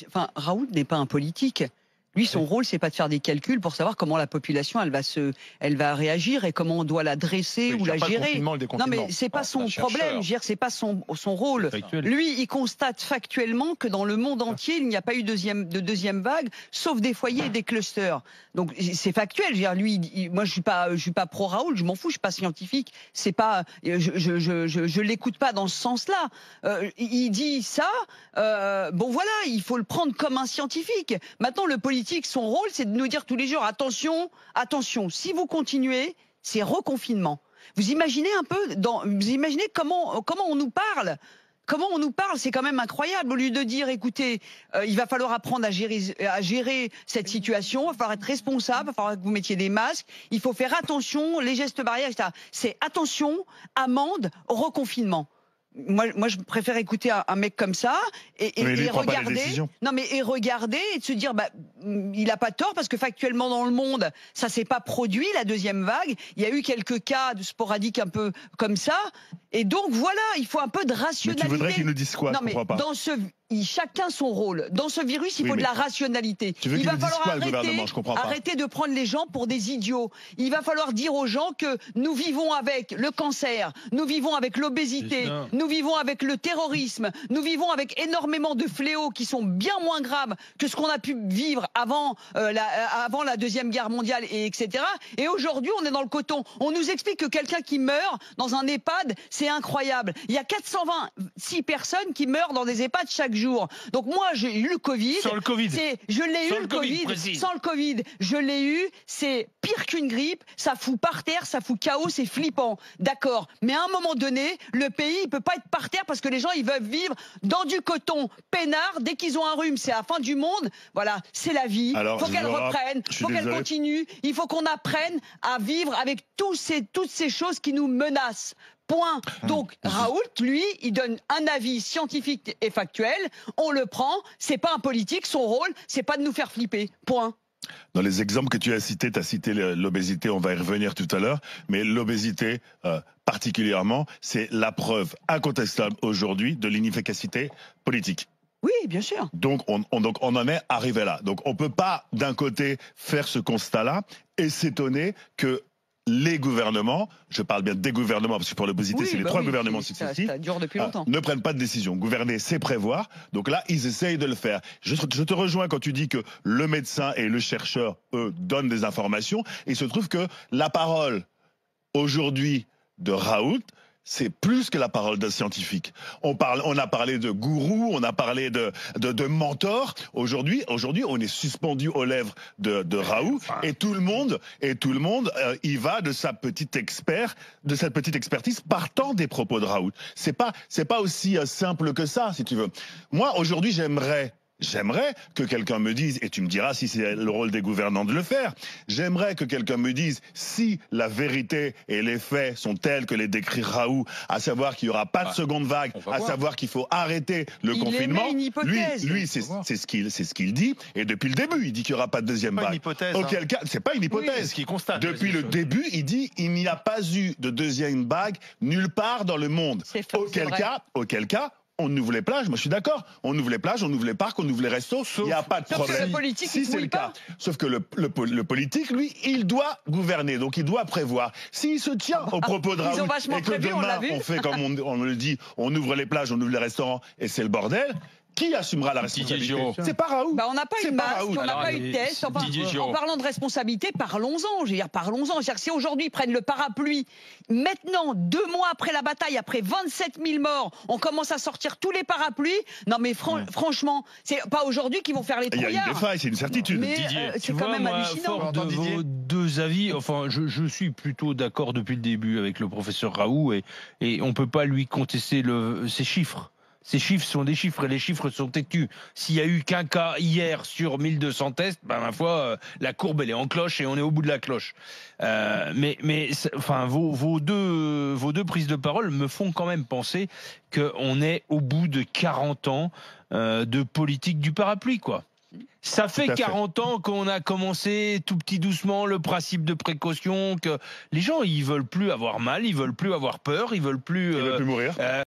enfin, Raoult n'est pas un politique. Lui, son rôle, c'est pas de faire des calculs pour savoir comment la population, elle va réagir et comment on doit la dresser ou la gérer. Non, mais c'est pas son problème. C'est pas son rôle. Lui, il constate factuellement que dans le monde entier, il n'y a pas eu de deuxième vague, sauf des foyers et des clusters. Donc c'est factuel. Je veux dire, lui, moi, je suis pas pro Raoult. Je m'en fous. Je suis pas scientifique. C'est pas, je l'écoute pas dans ce sens-là. Il dit ça. Bon, voilà, il faut le prendre comme un scientifique. Maintenant, le politique, son rôle, c'est de nous dire tous les jours, attention, attention, si vous continuez, c'est reconfinement. Vous imaginez un peu, vous imaginez comment on nous parle? Comment on nous parle, c'est quand même incroyable. Au lieu de dire, écoutez, il va falloir apprendre à gérer cette situation, il va falloir être responsable, il va falloir que vous mettiez des masques, il faut faire attention, les gestes barrières, etc. C'est attention, amende, reconfinement. Moi, je préfère écouter un mec comme ça et regarder. Non, mais et regarder et de se dire, bah, il a pas tort parce que factuellement dans le monde, ça s'est pas produit la deuxième vague. Il y a eu quelques cas de sporadiques un peu comme ça. Et donc voilà, il faut un peu de rationalité. Mais tu voudrais qu'ils nous disent quoi? Non, mais dans chacun son rôle. Dans ce virus, il faut de la rationalité. Il va falloir arrêter de prendre les gens pour des idiots. Il va falloir dire aux gens que nous vivons avec le cancer, nous vivons avec l'obésité, nous vivons avec le terrorisme, nous vivons avec énormément de fléaux qui sont bien moins graves que ce qu'on a pu vivre avant la Deuxième Guerre mondiale, etc. Et aujourd'hui, on est dans le coton. On nous explique que quelqu'un qui meurt dans un EHPAD, c'est incroyable. Il y a 426 personnes qui meurent dans des EHPAD chaque jour. Donc moi, j'ai eu le Covid. Sans le Covid. Je l'ai eu le Covid. Sans le Covid, je l'ai eu. C'est pire qu'une grippe. Ça fout par terre, ça fout chaos, c'est flippant. D'accord. Mais à un moment donné, le pays, il peut pas être par terre parce que les gens, ils veulent vivre dans du coton peinard. Dès qu'ils ont un rhume, c'est la fin du monde. Voilà, c'est la vie. Il faut qu'elle reprenne, il faut qu'elle continue. Il faut qu'on apprenne à vivre avec toutes ces choses qui nous menacent. Point. Donc Raoult, lui, il donne un avis scientifique et factuel. On le prend. C'est pas un politique. Son rôle, c'est pas de nous faire flipper. Point. Dans les exemples que tu as cités l'obésité, on va y revenir tout à l'heure, mais l'obésité particulièrement, c'est la preuve incontestable aujourd'hui de l'inefficacité politique. Oui, bien sûr. Donc on en est arrivé là. Donc on peut pas d'un côté faire ce constat-là et s'étonner que les gouvernements, je parle bien des gouvernements parce que pour l'obésité, c'est les trois gouvernements successifs, ça dure depuis longtemps. Ne prennent pas de décision. Gouverner, c'est prévoir. Donc là, ils essayent de le faire. Je te rejoins quand tu dis que le médecin et le chercheur, eux, donnent des informations. Il se trouve que la parole, aujourd'hui, de Raoult, c'est plus que la parole d'un scientifique. On a parlé de gourou, on a parlé de mentor. Aujourd'hui, on est suspendu aux lèvres de Raoult et tout le monde, y va de cette petite expertise partant des propos de Raoult. C'est pas aussi simple que ça, si tu veux. Moi, aujourd'hui, J'aimerais que quelqu'un me dise, et tu me diras si c'est le rôle des gouvernants de le faire, j'aimerais que quelqu'un me dise si la vérité et les faits sont tels que les décrit Raoult, à savoir qu'il n'y aura pas de seconde vague, à savoir qu'il faut arrêter le confinement. Lui, c'est ce qu'il dit, et depuis le début, il dit qu'il n'y aura pas de deuxième vague. Auquel cas, c'est pas une hypothèse. Ce qu'il constate. Depuis le début, il dit il n'y a pas eu de deuxième vague nulle part dans le monde. Auquel cas, on ouvre les plages, moi je suis d'accord. On ouvre les plages, on ouvre les parcs, on ouvre les restos, il n'y a pas de problème. Que le politique, si c'est le cas. Sauf que le politique, lui, il doit gouverner, donc il doit prévoir. S'il se tient aux propos de Raoult et que demain on fait comme on le dit, on ouvre les plages, on ouvre les restaurants et c'est le bordel, qui assumera la responsabilité? C'est pas Raoult. Bah on n'a pas eu de masque, on n'a pas eu de test. En parlant de responsabilité, parlons-en. Je veux dire, parlons-en. C'est-à-dire que si aujourd'hui ils prennent le parapluie, maintenant, 2 mois après la bataille, après 27 000 morts, on commence à sortir tous les parapluies. Non mais franchement, c'est pas aujourd'hui qu'ils vont faire les trouillards. Il y a une défaille, c'est une certitude. Mais c'est quand même hallucinant. Fort de vos deux avis, enfin, je suis plutôt d'accord depuis le début avec le professeur Raoult et on peut pas lui contester ses chiffres. Ces chiffres sont des chiffres et les chiffres sont têtus. S'il y a eu qu'un cas hier sur 1200 tests, ben ma foi, la courbe elle est en cloche et on est au bout de la cloche. Enfin, vos deux prises de parole me font quand même penser qu'on est au bout de 40 ans de politique du parapluie, quoi. Ça fait 40 ans qu'on a commencé tout petit doucement le principe de précaution, que les gens ils veulent plus avoir mal, ils veulent plus avoir peur, ils veulent plus mourir.